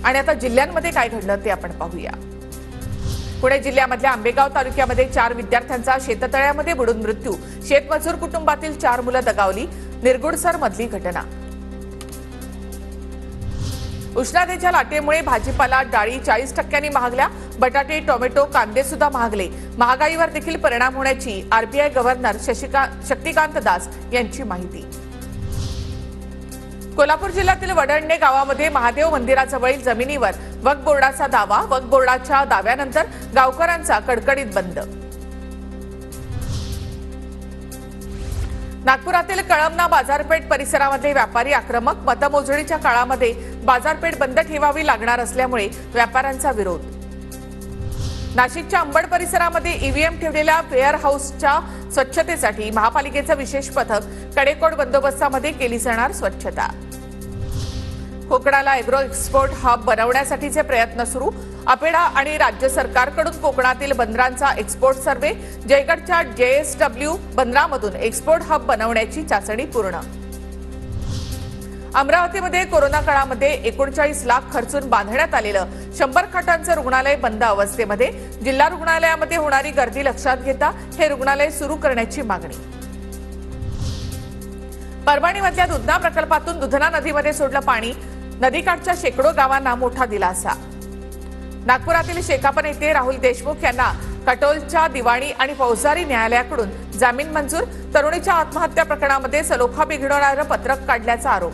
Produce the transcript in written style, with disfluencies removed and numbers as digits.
आणि आता जिल्ह्यांमध्ये काय घडलं ते आपण पाहूया। पुणे जिल्ह्यामधल्या आंबेगाव तालुक्यामध्ये 4 विद्यार्थ्यांचा शेततळ्यामध्ये बुडून मृत्यू। शेतमजूर कुटुंबातील 4 मुलं दगावली। निरगुडसर मधली घटना। उष्णतेच्या लाटेमुळे भाजीपाला डाळी 40% महागल्या। बटाटे, टोमॅटो, कांदे सुद्धा महागले। महागाईवर देखील परिणाम होण्याची आरबीआय गव्हर्नर शक्तिकांत दास यांची माहिती। कोल्हापूर जिल्ह्यातील वडळणे गावामध्ये महादेव मंदिराजवळील जमिनीवर वक्फ बोर्डाचा दावा। वक्फ बोर्डाच्या दाव्यानंतर गावकऱ्यांचा कडकडीत बंद। नागपुरातील कळमना बाजारपेठ परिसरामध्ये व्यापारी आक्रमक। मतमोजणीच्या काळामध्ये बाजारपेठ बंद ठेवावी लागणार असल्यामुळे व्यापाऱ्यांचा विरोध। नाशिकच्या अंबड परिसरामध्ये ईव्हीएम ठेवलेल्या वेअर हाऊसच्या स्वच्छतेसाठी महापालिकेचं विशेष पथक। कडेकोट बंदोबस्तामध्ये केली जाणार स्वच्छता। कोकणाला एग्रो एक्सपोर्ट हब बनवण्यासाठीचे प्रयत्न सुरू। अपेडा आणि राज्य सरकारकडून कोकणातील बंदरांचा एक्सपोर्ट सर्व्हे। जयगडच्या JSW बंदरामधून एक्सपोर्ट हब बनवण्याची चाचणी पूर्ण। अमरावतीमध्ये कोरोना काळामध्ये 39 लाख खर्चून बांधण्यात आलेलं 100 खाटांचं रुग्णालय बंद अवस्थेमध्ये। जिल्हा रुग्णालयामध्ये होणारी गर्दी लक्षात घेता हे रुग्णालय सुरू करण्याची मागणी। परभणीमधल्या दुधना प्रकल्पातून दुधना नदीमध्ये सोडलं पाणी। नदीकाठच्या शेकडो गावांना मोठा दिलासा। नागपुरातील शेकाप नेते राहुल देशमुख यांना कटोलच्या दिवाणी आणि फौजदारी न्यायालयाकडून जामीन मंजूर। तरुणीच्या आत्महत्या प्रकरणामध्ये सलोखा बिघडवणारं पत्रक काढल्याचा आरोप।